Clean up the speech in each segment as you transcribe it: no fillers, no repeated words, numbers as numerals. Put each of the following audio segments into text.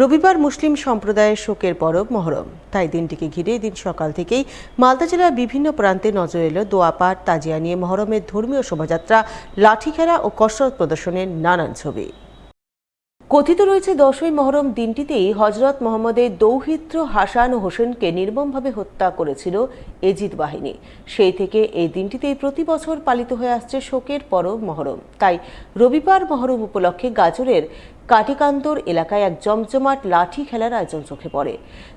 রবিবার মুসলিম সম্প্রদায়ের শোকের পরব মহরম, তাই দিনটিকে ঘিরে দিন সকাল থেকেই মালদা জেলার বিভিন্ন প্রান্তে নজর এলো দোয়াপাঠ, তাজিয়া নিয়ে মহরমের ধর্মীয় শোভাযাত্রা, লাঠি খেলা ও কসরত প্রদর্শনের নানান ছবি। কথিত রয়েছে 10ই মহরম দিনটিতেই হজরত মোহাম্মদের দৌহিত্র হাসান ও হোসেনকে নির্মমভাবে হত্যা করেছিল এজিদ বাহিনী। সেই থেকে এই দিনটিতেই প্রতি বছর পালিত হয়ে আসছে শোকের পরব মহরম। তাই রবিবার মহরম উপলক্ষে গাজরের কাটিকান্তর এলাকায় এক জমজমাট লাঠি খেলার আয়োজন চোখে পড়ে।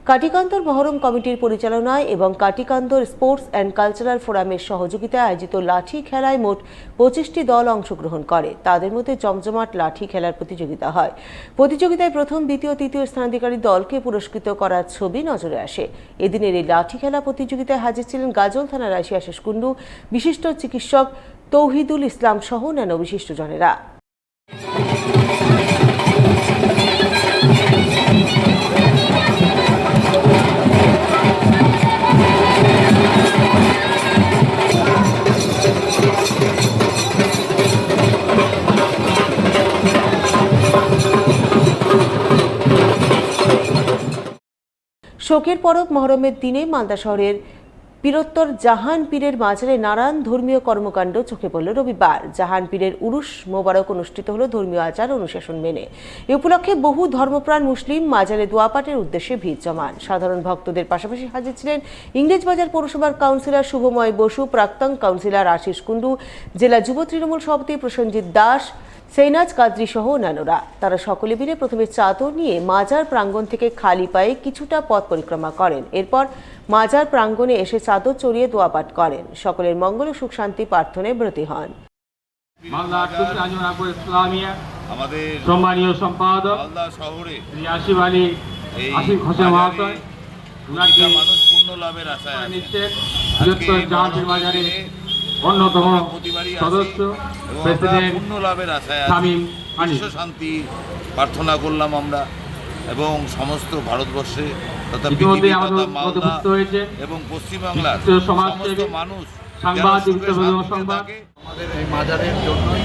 কাটিকান্তর মহরম কমিটির পরিচালনায় এবং কাটিকান্তর স্পোর্টস অ্যান্ড কালচারাল ফোরামের সহযোগিতায় আয়োজিত লাঠি খেলায় মোট 25টি দল অংশগ্রহণ করে। তাদের মধ্যে জমজমাট লাঠি খেলার প্রতিযোগিতা হয়। প্রতিযোগিতায় প্রথম, দ্বিতীয়, তৃতীয় স্থানাধিকারী দলকে পুরস্কৃত করার ছবি নজরে আসে। এদিনের এই লাঠি খেলা প্রতিযোগিতায় হাজির ছিলেন গাজল থানার আইসি আশিস কুন্ডু, বিশিষ্ট চিকিৎসক তৌহিদুল ইসলাম সহ অন্যান্য বিশিষ্টজনেরা। শোকের পরব মহরমের দিনে মালদা শহরের পীরোত্তর জাহান পীরের মাজারে নানান ধর্মীয় কর্মকাণ্ড চোখে পড়ল রবিবার। জাহান পীরের উরুস মোবারক অনুষ্ঠিত হলো ধর্মীয় আচার অনুশাসন মেনে। এ উপলক্ষে বহু ধর্মপ্রাণ মুসলিম মাজারে দোয়া পাঠের উদ্দেশ্যে ভিড় জমান। সাধারণ ভক্তদের পাশাপাশি হাজির ছিলেন ইংরেজবাজার পৌরসভার কাউন্সিলর শুভময় বসু, প্রাক্তন কাউন্সিলর আশিস কুন্ডু, জেলা যুব তৃণমূল সভাপতি প্রসেনজিৎ দাস, সেইনাজ কাদরি সহ অন্যান্যরা। তারা সকলে মিলে প্রথমে চাদর নিয়ে মাজার প্রাঙ্গণ থেকে খালি পায়ে কিছুটা পথ পরিক্রমা করেন। এরপর মাজার প্রাঙ্গণে এসে চাদর চড়িয়ে দোয়া পাঠ করেন। সকলের মঙ্গল ও সুখ শান্তি প্রার্থনায় ব্রতী হন। আমাদের সম্মানীয় সম্পাদক মালদা শহরে আসিফ আলী আসিফ হোসেন মহাশয় মানুষ পূর্ণ লাভের আশায় বাজারে অন্যতম সদস্য প্রেসিডেন্ট পূর্ণ লাভের আশায় শামীম বিশ্ব শান্তি প্রার্থনা করলাম আমরা এবং সমস্ত ভারতবর্ষে তথা ইতিমধ্যে আমাদের মধ্যস্থ হয়েছে এবং পশ্চিমবাংলার সমস্ত মানুষ সাংবাদিক সংবাদ আমাদের এই মাজারের জন্যই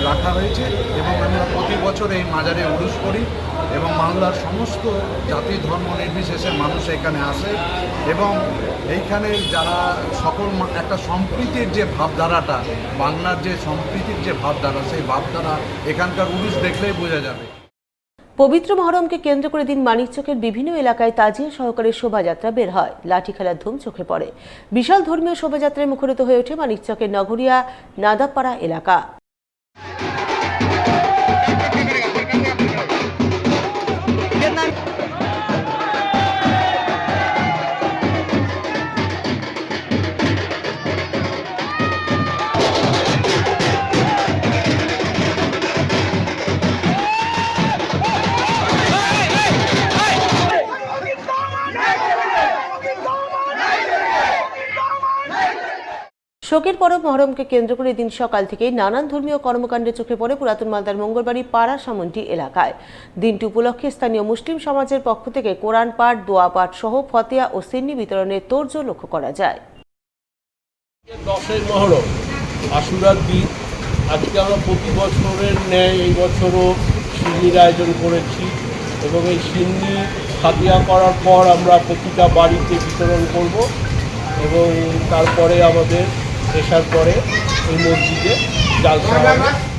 রাখা হয়েছে এবং আমরা প্রতি বছর এই মাজারে উরুস করি এবং বাংলার সমস্ত জাতি ধর্ম নির্বিশেষে মানুষ এখানে আসে এবং এইখানে যারা সকল একটা সম্প্রীতির যে ভাবধারাটা, বাংলার যে সম্প্রীতির যে ভাবধারা, সেই ভাবধারা এখানকার উরুস দেখলেই বোঝা যাবে। পবিত্র মহরমকে কেন্দ্র করে দিন মানিকচকের বিভিন্ন এলাকায় তাজিয়া সহকারে শোভাযাত্রা বের হয়। লাঠি খেলার ধুম চোখে পড়ে। বিশাল ধর্মীয় শোভাযাত্রায় মুখরিত হয়ে ওঠে মানিকচকের নগরিয়া নাদাপাড়া এলাকা। শোকের পরব মহরমকে কেন্দ্র করে দিন সকাল থেকেই নানান ধর্মীয় কর্মকাণ্ডে চোখে পড়ে পুরাতন মালদার মঙ্গলবাড়ি পাড়া সামন্টি এলাকায়। দিনটি উপলক্ষে স্থানীয় মুসলিম সমাজের পক্ষ থেকে কোরআন পাঠ, দোয়া পাঠ সহ ফতেয়া ও সিন্নি বিতরণের তোড়জোড় লক্ষ্য করা যায়। 10ই মহরম আশুরার দিন। আজকে আমরা প্রতি বছরের ন্যায় এই বছরও সিন্নির আয়োজন করেছি এবং এই সিন্নি ফাতিয়া করার পর আমরা প্রতিটা বাড়িতে বিতরণ করব এবং তারপরে আমাদের এসার পরে এই মসজিদে জালসা হবে।